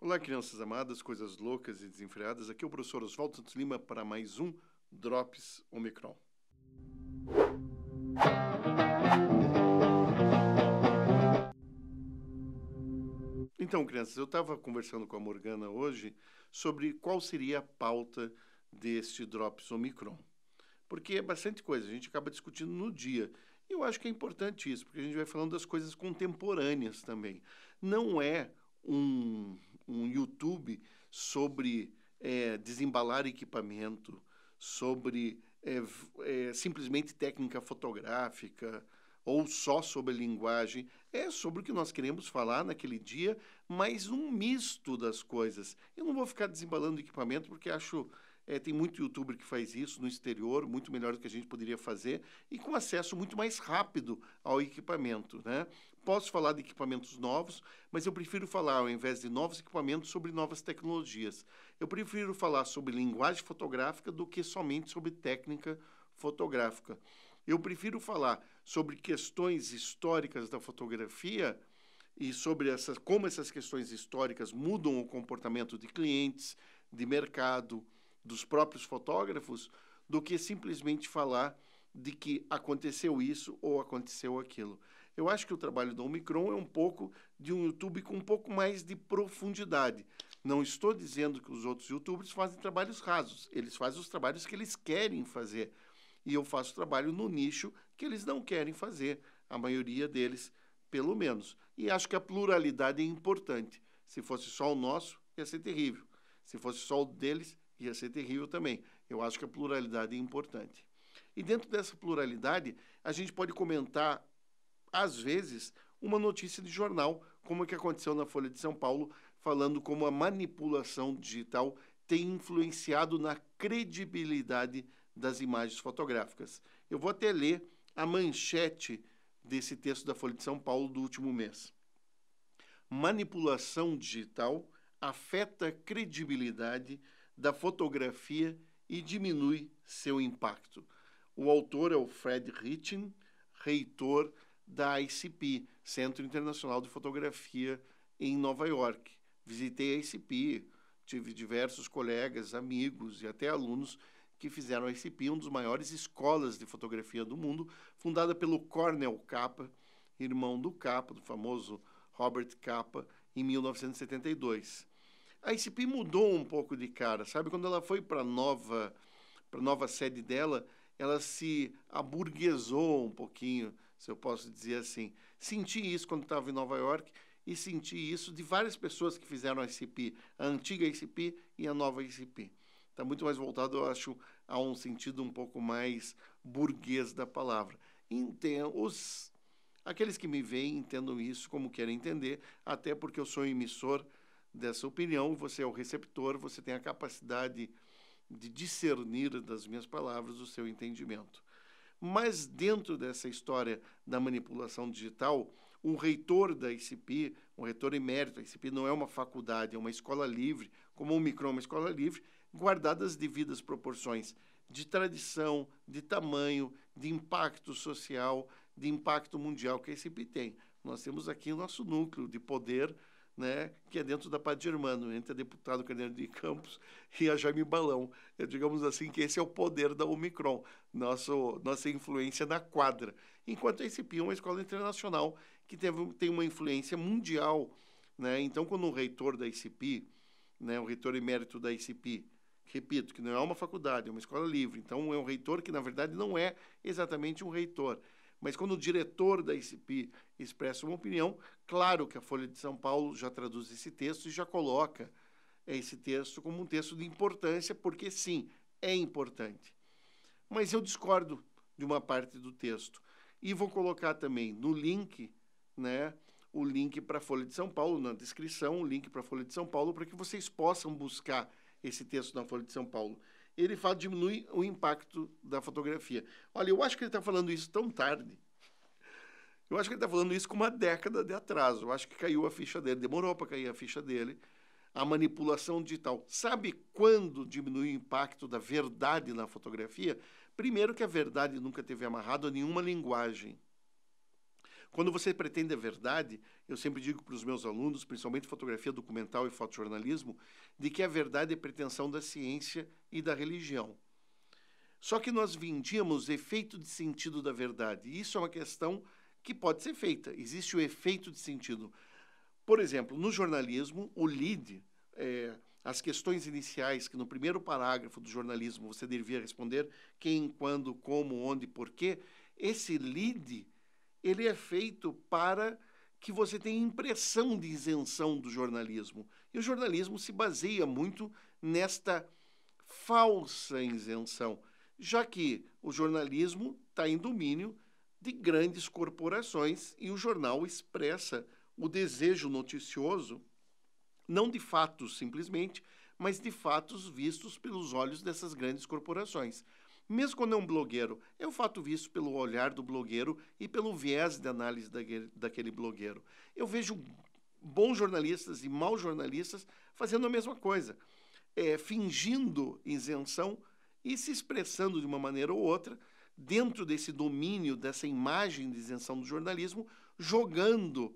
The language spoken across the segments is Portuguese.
Olá, crianças amadas, coisas loucas e desenfreadas. Aqui é o professor Oswaldo Santos Lima para mais um Drops Omicron. Então, crianças, eu estava conversando com a Morgana hoje sobre qual seria a pauta deste Drops Omicron. Porque é bastante coisa, a gente acaba discutindo no dia. E eu acho que é importante isso, porque a gente vai falando das coisas contemporâneas também. Não é um YouTube sobre desembalar equipamento, sobre simplesmente técnica fotográfica ou só sobre linguagem. É sobre o que nós queremos falar naquele dia, mas um misto das coisas. Eu não vou ficar desembalando equipamento porque acho... tem muito youtuber que faz isso no exterior, muito melhor do que a gente poderia fazer e com acesso muito mais rápido ao equipamento, né? Posso falar de equipamentos novos, mas eu prefiro falar, ao invés de novos equipamentos, sobre novas tecnologias. Eu prefiro falar sobre linguagem fotográfica do que somente sobre técnica fotográfica. Eu prefiro falar sobre questões históricas da fotografia e sobre como essas questões históricas mudam o comportamento de clientes, de mercado, dos próprios fotógrafos, do que simplesmente falar de que aconteceu isso ou aconteceu aquilo. Eu acho que o trabalho do Omicron é um pouco de um YouTube com um pouco mais de profundidade. Não estou dizendo que os outros YouTubers fazem trabalhos rasos. Eles fazem os trabalhos que eles querem fazer. E eu faço trabalho no nicho que eles não querem fazer. A maioria deles, pelo menos. E acho que a pluralidade é importante. Se fosse só o nosso, ia ser terrível. Se fosse só o deles, ia ser terrível também. Eu acho que a pluralidade é importante. E dentro dessa pluralidade, a gente pode comentar, às vezes, uma notícia de jornal, como é que aconteceu na Folha de São Paulo, falando como a manipulação digital tem influenciado na credibilidade das imagens fotográficas. Eu vou até ler a manchete desse texto da Folha de São Paulo do último mês. Manipulação digital afeta a credibilidade da fotografia e diminui seu impacto. O autor é o Fred Hitchin, reitor da ICP, Centro Internacional de Fotografia, em Nova York. Visitei a ICP, tive diversos colegas, amigos e até alunos que fizeram a ICP, uma das maiores escolas de fotografia do mundo, fundada pelo Cornel Capa, irmão do Capa, do famoso Robert Capa, em 1972. A ICP mudou um pouco de cara, sabe? Quando ela foi para a nova sede dela, ela se aburguesou um pouquinho, se eu posso dizer assim. Senti isso quando estava em Nova York e senti isso de várias pessoas que fizeram a ICP, a antiga ICP e a nova ICP. Está muito mais voltado, eu acho, a um sentido um pouco mais burguês da palavra. Aqueles que me veem entendam isso como querem entender, até porque eu sou emissor dessa opinião, você é o receptor, você tem a capacidade de discernir das minhas palavras o seu entendimento. Mas dentro dessa história da manipulação digital, um reitor da ICP, um reitor emérito, a ICP não é uma faculdade, é uma escola livre, como o Omicron é uma escola livre, guardadas as devidas proporções de tradição, de tamanho, de impacto social, de impacto mundial que a ICP tem. Nós temos aqui o nosso núcleo de poder, né, que é dentro da Padre Germano, entre a deputada Carneiro de Campos e a Jaime Balão. Digamos assim que esse é o poder da Omicron, nossa influência na quadra. Enquanto a ICP é uma escola internacional que tem uma influência mundial, né? Então, quando o reitor da ICP, né, o reitor emérito da ICP, repito, que não é uma faculdade, é uma escola livre, então é um reitor que, na verdade, não é exatamente um reitor. Mas quando o diretor da ICP expressa uma opinião, claro que a Folha de São Paulo já traduz esse texto e já coloca esse texto como um texto de importância, porque sim, é importante. Mas eu discordo de uma parte do texto. E vou colocar também no link, né, o link para a Folha de São Paulo, na descrição, o link para a Folha de São Paulo, para que vocês possam buscar esse texto na Folha de São Paulo. Ele fala que diminui o impacto da fotografia. Olha, eu acho que ele está falando isso tão tarde. Eu acho que ele está falando isso com uma década de atraso. Eu acho que caiu a ficha dele, demorou para cair a ficha dele. A manipulação digital. Sabe quando diminui o impacto da verdade na fotografia? Primeiro que a verdade nunca teve amarrado a nenhuma linguagem. Quando você pretende a verdade, eu sempre digo para os meus alunos, principalmente fotografia documental e fotojornalismo, de que a verdade é pretensão da ciência e da religião. Só que nós vendíamos efeito de sentido da verdade. E isso é uma questão que pode ser feita. Existe o efeito de sentido. Por exemplo, no jornalismo, o lead, as questões iniciais que no primeiro parágrafo do jornalismo você devia responder quem, quando, como, onde, porquê, esse lead, ele é feito para que você tenha impressão de isenção do jornalismo. E o jornalismo se baseia muito nesta falsa isenção, já que o jornalismo está em domínio de grandes corporações e o jornal expressa o desejo noticioso, não de fatos simplesmente, mas de fatos vistos pelos olhos dessas grandes corporações. Mesmo quando é um blogueiro, é o fato visto pelo olhar do blogueiro e pelo viés de análise daquele blogueiro. Eu vejo bons jornalistas e maus jornalistas fazendo a mesma coisa, fingindo isenção e se expressando de uma maneira ou outra dentro desse domínio, dessa imagem de isenção do jornalismo, jogando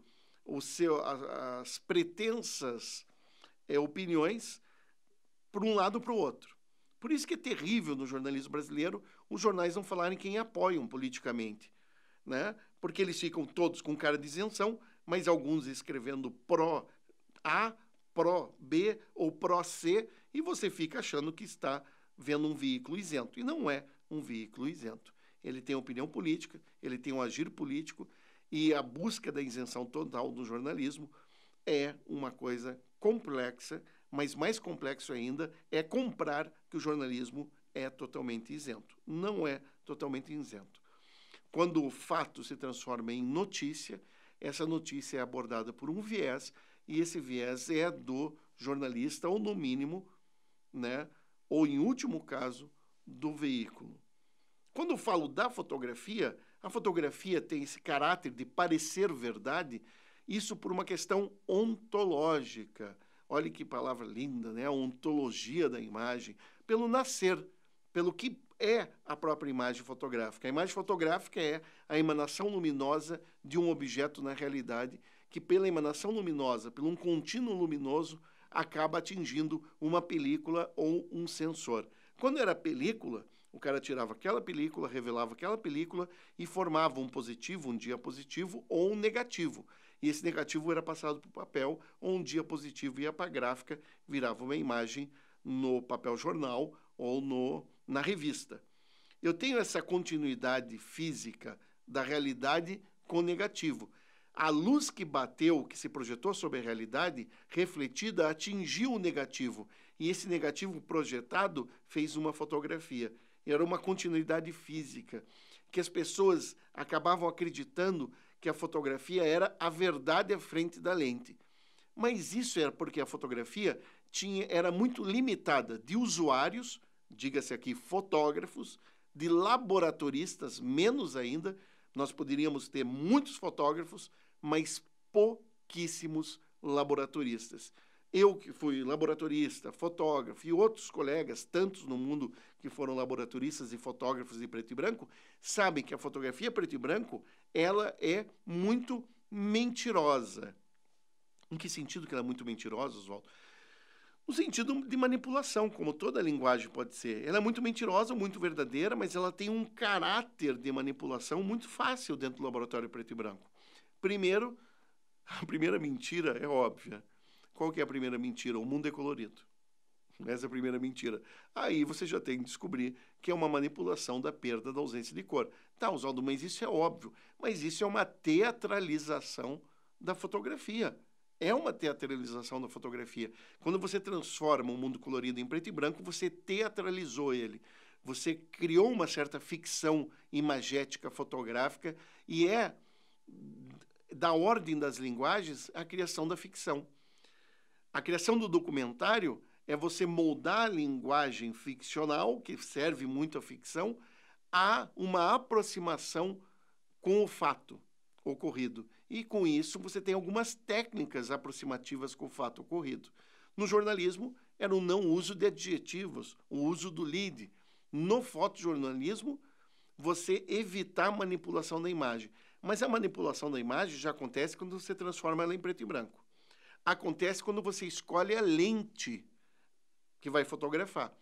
as pretensas opiniões para um lado ou para o outro. Por isso que é terrível no jornalismo brasileiro os jornais não falarem quem apoiam politicamente, né? Porque eles ficam todos com cara de isenção, mas alguns escrevendo pró-A, pró-B ou pró-C, e você fica achando que está vendo um veículo isento. E não é um veículo isento. Ele tem opinião política, ele tem um agir político, e a busca da isenção total do jornalismo é uma coisa complexa, mas mais complexo ainda é comprar que o jornalismo é totalmente isento. Não é totalmente isento. Quando o fato se transforma em notícia, essa notícia é abordada por um viés, e esse viés é do jornalista, ou no mínimo, né, ou em último caso, do veículo. Quando eu falo da fotografia, a fotografia tem esse caráter de parecer verdade, isso por uma questão ontológica. Olha que palavra linda, né? A ontologia da imagem, pelo nascer, pelo que é a própria imagem fotográfica. A imagem fotográfica é a emanação luminosa de um objeto na realidade, que pela emanação luminosa, por um contínuo luminoso, acaba atingindo uma película ou um sensor. Quando era película, o cara tirava aquela película, revelava aquela película e formava um positivo, um diapositivo ou um negativo. E esse negativo era passado para o papel, ou um diapositivo ia para a gráfica, virava uma imagem no papel jornal ou na revista. Eu tenho essa continuidade física da realidade com o negativo. A luz que bateu, que se projetou sobre a realidade, refletida, atingiu o negativo. E esse negativo projetado fez uma fotografia. Era uma continuidade física, que as pessoas acabavam acreditando que a fotografia era a verdade à frente da lente. Mas isso era porque a fotografia era muito limitada de usuários, diga-se aqui fotógrafos, de laboratoristas, menos ainda. Nós poderíamos ter muitos fotógrafos, mas pouquíssimos laboratoristas. Eu que fui laboratorista, fotógrafo e outros colegas, tantos no mundo que foram laboratoristas e fotógrafos de preto e branco, sabem que a fotografia preto e branco, ela é muito mentirosa. Em que sentido que ela é muito mentirosa, Oswaldo? No sentido de manipulação, como toda linguagem pode ser. Ela é muito mentirosa, muito verdadeira, mas ela tem um caráter de manipulação muito fácil dentro do laboratório preto e branco. Primeiro, a primeira mentira é óbvia. Qual que é a primeira mentira? O mundo é colorido. Essa é a primeira mentira. Aí você já tem que descobrir que é uma manipulação da perda da ausência de cor. Tá, Oswaldo, mas isso é óbvio. Mas isso é uma teatralização da fotografia. É uma teatralização da fotografia. Quando você transforma um mundo colorido em preto e branco, você teatralizou ele. Você criou uma certa ficção imagética fotográfica e é da ordem das linguagens a criação da ficção. A criação do documentário é você moldar a linguagem ficcional, que serve muito à ficção, a uma aproximação com o fato ocorrido. E, com isso, você tem algumas técnicas aproximativas com o fato ocorrido. No jornalismo, era o não uso de adjetivos, o uso do lead. No fotojornalismo, você evitar a manipulação da imagem. Mas a manipulação da imagem já acontece quando você transforma ela em preto e branco. Acontece quando você escolhe a lente que vai fotografar.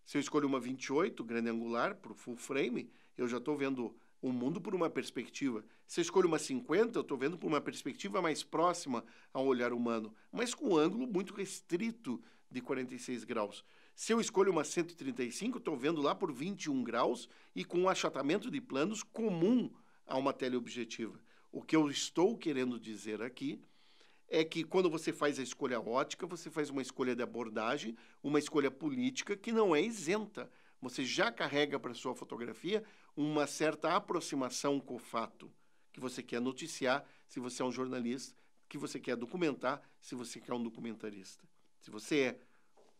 Se eu escolho uma 28, grande angular, para o full frame, eu já estou vendo o mundo por uma perspectiva. Se eu escolho uma 50, eu estou vendo por uma perspectiva mais próxima ao olhar humano, mas com um ângulo muito restrito de 46 graus. Se eu escolho uma 135, estou vendo lá por 21 graus e com um achatamento de planos comum a uma teleobjetiva. O que eu estou querendo dizer aqui é que quando você faz a escolha ótica, você faz uma escolha de abordagem, uma escolha política que não é isenta. Você já carrega para sua fotografia uma certa aproximação com o fato que você quer noticiar, se você é um jornalista, que você quer documentar, se você quer um documentarista. Se você é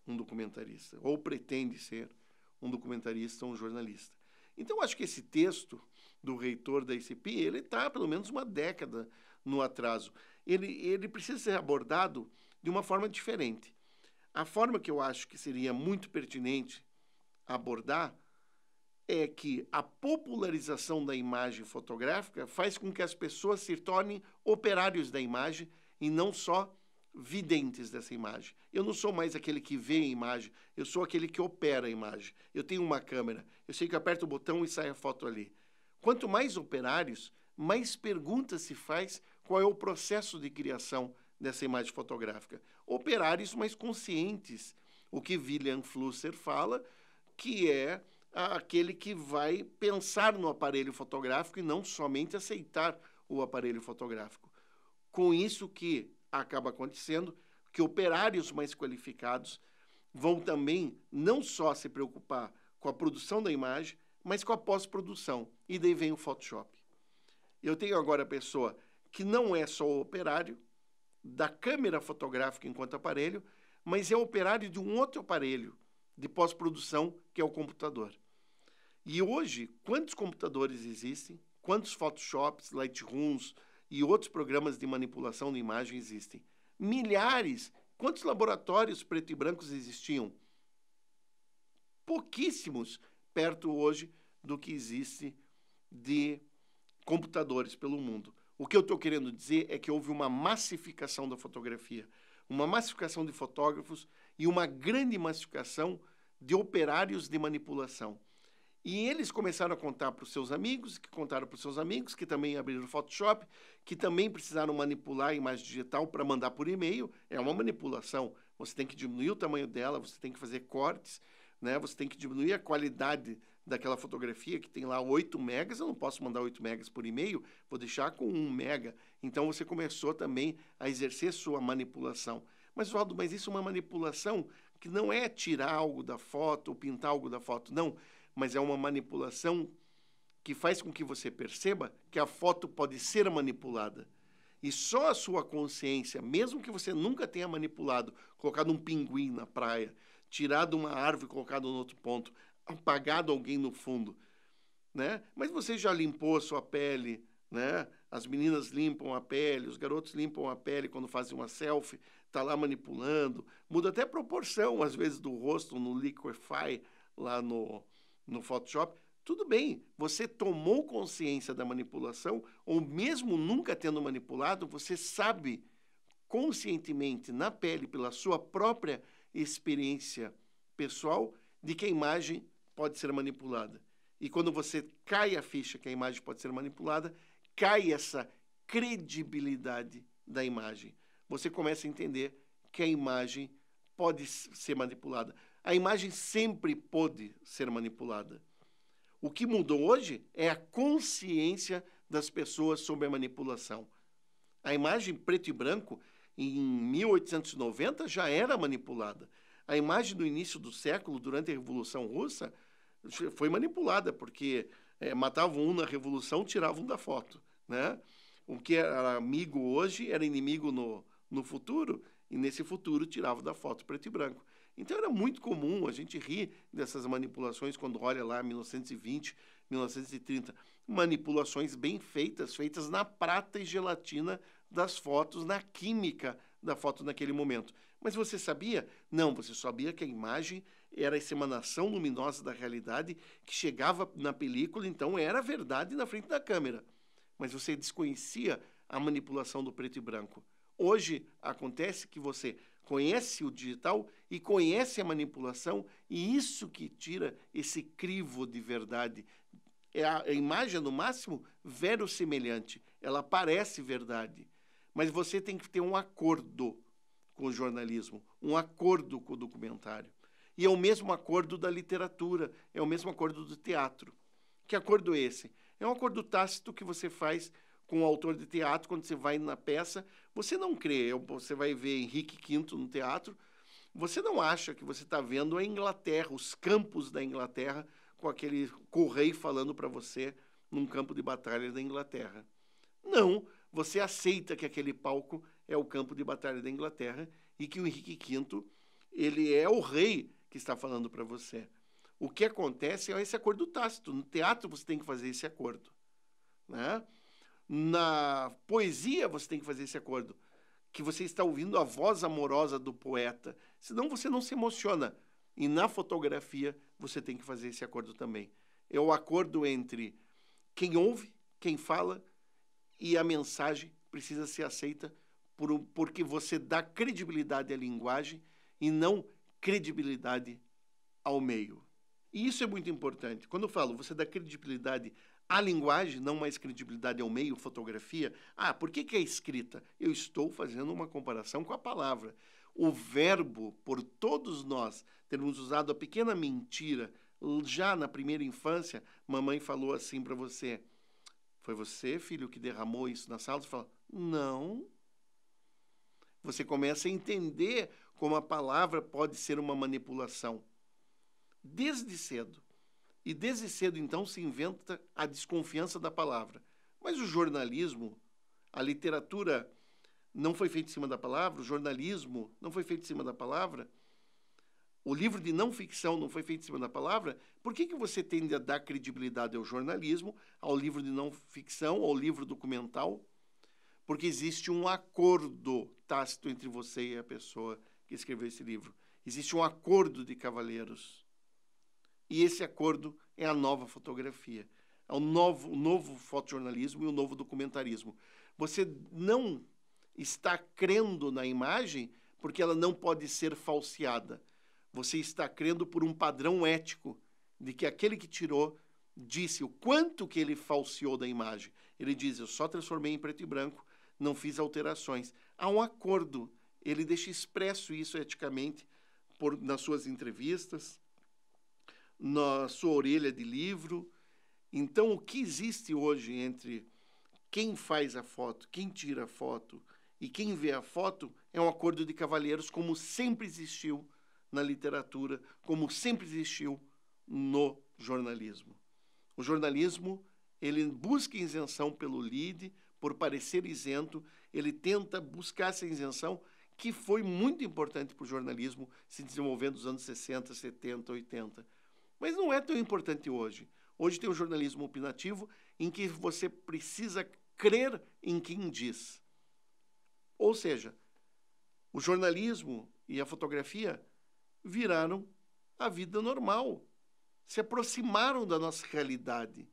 um documentarista, ou pretende ser um documentarista ou um jornalista. Então, acho que esse texto do reitor da ICP, ele está pelo menos uma década no atraso. Ele precisa ser abordado de uma forma diferente. A forma que eu acho que seria muito pertinente abordar é que a popularização da imagem fotográfica faz com que as pessoas se tornem operários da imagem e não só videntes dessa imagem. Eu não sou mais aquele que vê a imagem, eu sou aquele que opera a imagem. Eu tenho uma câmera, eu sei que eu aperto o botão e sai a foto ali. Quanto mais operários, mais perguntas se faz qual é o processo de criação dessa imagem fotográfica. Operários mais conscientes, o que William Flusser fala, que é aquele que vai pensar no aparelho fotográfico e não somente aceitar o aparelho fotográfico. Com isso que acaba acontecendo que operários mais qualificados vão também não só se preocupar com a produção da imagem, mas com a pós-produção. E daí vem o Photoshop. Eu tenho agora a pessoa que não é só o operário da câmera fotográfica enquanto aparelho, mas é o operário de um outro aparelho de pós-produção, que é o computador. E hoje, quantos computadores existem? Quantos Photoshops, Lightrooms e outros programas de manipulação de imagem existem? Milhares. Quantos laboratórios preto e brancos existiam? Pouquíssimos perto hoje do que existe de computadores pelo mundo. O que eu estou querendo dizer é que houve uma massificação da fotografia, uma massificação de fotógrafos e uma grande massificação de operários de manipulação. E eles começaram a contar para os seus amigos, que contaram para os seus amigos, que também abriram o Photoshop, que também precisaram manipular a imagem digital para mandar por e-mail. É uma manipulação. Você tem que diminuir o tamanho dela, você tem que fazer cortes, né? Você tem que diminuir a qualidade daquela fotografia que tem lá 8 megas. Eu não posso mandar 8 megas por e-mail, vou deixar com 1 mega. Então, você começou também a exercer sua manipulação. Mas, Valdo, mas isso é uma manipulação que não é tirar algo da foto ou pintar algo da foto, não. Mas é uma manipulação que faz com que você perceba que a foto pode ser manipulada. E só a sua consciência, mesmo que você nunca tenha manipulado, colocado um pinguim na praia, tirado uma árvore e colocado no outro ponto, apagado alguém no fundo, né? Mas você já limpou a sua pele, né? As meninas limpam a pele, os garotos limpam a pele quando fazem uma selfie, tá lá manipulando, muda até a proporção, às vezes, do rosto no Liquify, lá no Photoshop. Tudo bem, você tomou consciência da manipulação, ou mesmo nunca tendo manipulado, você sabe conscientemente, na pele, pela sua própria experiência pessoal, de que a imagem pode ser manipulada. E quando você cai a ficha que a imagem pode ser manipulada, cai essa credibilidade da imagem. Você começa a entender que a imagem pode ser manipulada. A imagem sempre pôde ser manipulada. O que mudou hoje é a consciência das pessoas sobre a manipulação. A imagem preto e branco, em 1890, já era manipulada. A imagem do início do século, durante a Revolução Russa, foi manipulada, porque matavam um na Revolução, tiravam da foto, né? O que era amigo hoje era inimigo no futuro, e nesse futuro tiravam da foto preto e branco. Então era muito comum, a gente rir dessas manipulações quando olha lá 1920, 1930. Manipulações bem feitas, feitas na prata e gelatina das fotos, na química da foto naquele momento. Mas você sabia? Não, você sabia que a imagem era essa emanação luminosa da realidade que chegava na película, então era verdade na frente da câmera. mas você desconhecia a manipulação do preto e branco. Hoje acontece que você conhece o digital e conhece a manipulação, e isso que tira esse crivo de verdade. É a imagem, no máximo, verossemelhante. Ela parece verdade. Mas você tem que ter um acordo com o jornalismo, um acordo com o documentário. E é o mesmo acordo da literatura, é o mesmo acordo do teatro. Que acordo é esse? É um acordo tácito que você faz com o autor de teatro quando você vai na peça. Você não crê, você vai ver Henrique V no teatro, você não acha que você está vendo a Inglaterra, os campos da Inglaterra, com aquele rei falando para você num campo de batalha da Inglaterra. Não, você aceita que aquele palco é o campo de batalha da Inglaterra e que o Henrique V, ele é o rei que está falando para você. O que acontece é esse acordo tácito. No teatro você tem que fazer esse acordo, né? Na poesia você tem que fazer esse acordo, que você está ouvindo a voz amorosa do poeta, senão você não se emociona. E na fotografia você tem que fazer esse acordo também. É o acordo entre quem ouve, quem fala, e a mensagem precisa ser aceita porque você dá credibilidade à linguagem e não credibilidade ao meio. E isso é muito importante. Quando eu falo você dá credibilidade à linguagem, não mais credibilidade ao meio, fotografia. Por que é escrita? Eu estou fazendo uma comparação com a palavra. O verbo, por todos nós termos usado a pequena mentira, já na primeira infância, mamãe falou assim para você: foi você, filho, que derramou isso na sala? Você fala, não. Você começa a entender como a palavra pode ser uma manipulação. Desde cedo. E desde cedo, então, se inventa a desconfiança da palavra. Mas o jornalismo, a literatura não foi feita em cima da palavra, o jornalismo não foi feito em cima da palavra, o livro de não ficção não foi feito em cima da palavra. Por que você tende a dar credibilidade ao jornalismo, ao livro de não ficção, ao livro documental? Porque existe um acordo tácito entre você e a pessoa que escreveu esse livro. Existe um acordo de cavalheiros. E esse acordo é a nova fotografia, é o novo fotojornalismo e o novo documentarismo. Você não está crendo na imagem porque ela não pode ser falseada. Você está crendo por um padrão ético de que aquele que tirou disse o quanto que ele falseou da imagem. Ele diz, eu só transformei em preto e branco, não fiz alterações. Há um acordo, ele deixa expresso isso eticamente nas suas entrevistas, na sua orelha de livro. Então, o que existe hoje entre quem faz a foto, quem tira a foto e quem vê a foto é um acordo de cavalheiros, como sempre existiu na literatura, como sempre existiu no jornalismo. O jornalismo, ele busca isenção pelo LIDE, por parecer isento, ele tenta buscar essa isenção, que foi muito importante para o jornalismo se desenvolver nos anos 60, 70, 80. Mas não é tão importante hoje. Hoje tem um jornalismo opinativo em que você precisa crer em quem diz. Ou seja, o jornalismo e a fotografia viraram a vida normal, se aproximaram da nossa realidade,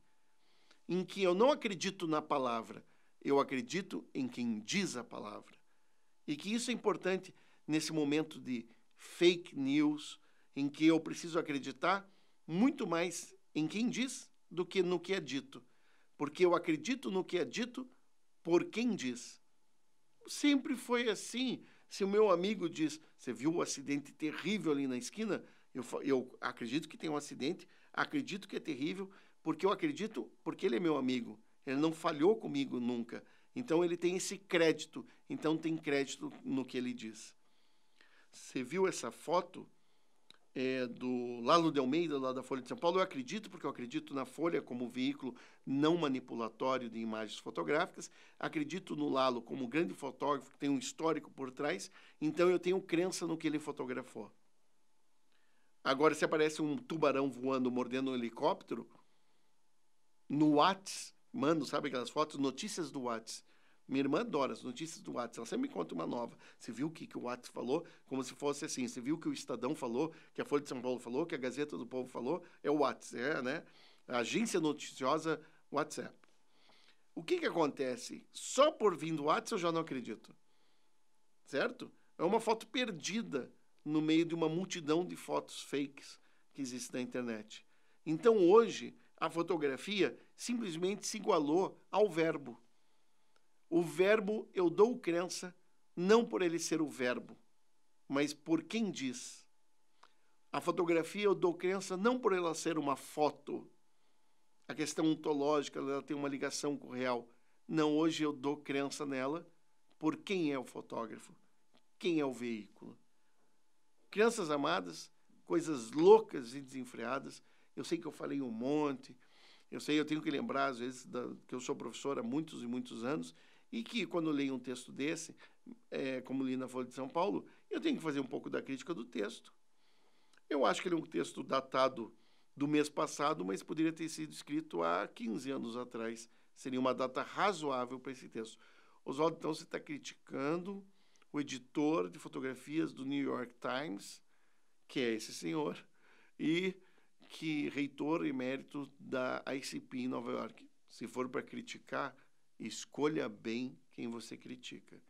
em que eu não acredito na palavra, eu acredito em quem diz a palavra. E que isso é importante nesse momento de fake news, em que eu preciso acreditar muito mais em quem diz do que no que é dito. Porque eu acredito no que é dito por quem diz. Sempre foi assim. Se o meu amigo diz, você viu o acidente terrível ali na esquina? Eu acredito que tem um acidente, acredito que é terrível, porque eu acredito, porque ele é meu amigo. Ele não falhou comigo nunca. Então, ele tem esse crédito. Então, tem crédito no que ele diz. Você viu essa foto do Lalo de Almeida, lá da Folha de São Paulo? Eu acredito, porque eu acredito na Folha como veículo não manipulatório de imagens fotográficas. Acredito no Lalo como grande fotógrafo, que tem um histórico por trás. Então, eu tenho crença no que ele fotografou. Agora, se aparece um tubarão voando, mordendo um helicóptero, no Whats, mando, sabe aquelas fotos? Notícias do Whats. Minha irmã adora as notícias do Whats. Ela sempre me conta uma nova. Você viu o que o Whats falou? Como se fosse assim. Você viu o que o Estadão falou, que a Folha de São Paulo falou, que a Gazeta do Povo falou? É o Whats, né? A agência noticiosa WhatsApp. O que acontece? Só por vir do WhatsApp eu já não acredito. Certo? É uma foto perdida no meio de uma multidão de fotos fakes que existe na internet. Então, hoje, a fotografia simplesmente se igualou ao verbo. O verbo eu dou crença não por ele ser o verbo, mas por quem diz. A fotografia eu dou crença não por ela ser uma foto. A questão ontológica, ela tem uma ligação com o real. Não, hoje eu dou crença nela por quem é o fotógrafo, quem é o veículo. Crianças amadas, coisas loucas e desenfreadas. Eu sei que eu falei um monte, eu tenho que lembrar, às vezes, que eu sou professor há muitos e muitos anos, e que, quando eu leio um texto desse, como li na Folha de São Paulo, eu tenho que fazer um pouco da crítica do texto. Eu acho que ele é um texto datado do mês passado, mas poderia ter sido escrito há 15 anos atrás. Seria uma data razoável para esse texto. Oswaldo, então, você está criticando o editor de fotografias do New York Times, que é esse senhor, e que reitor emérito da ICP em Nova York. Se for para criticar, escolha bem quem você critica.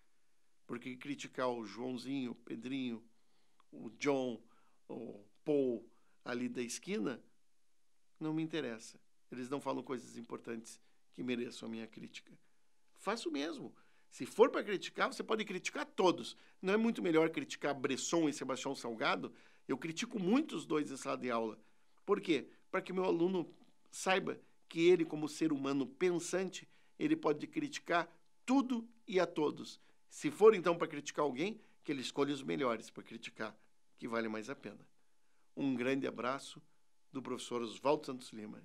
Porque criticar o Joãozinho, o Pedrinho, o John, o Paul ali da esquina, não me interessa. Eles não falam coisas importantes que mereçam a minha crítica. Faça o mesmo. Se for para criticar, você pode criticar todos. Não é muito melhor criticar Bresson e Sebastião Salgado? Eu critico muito os dois em sala de aula. Por quê? Para que o meu aluno saiba que ele, como ser humano pensante, ele pode criticar tudo e a todos. Se for, então, para criticar alguém, que ele escolha os melhores para criticar, que vale mais a pena. Um grande abraço do professor Oswaldo Santos Lima.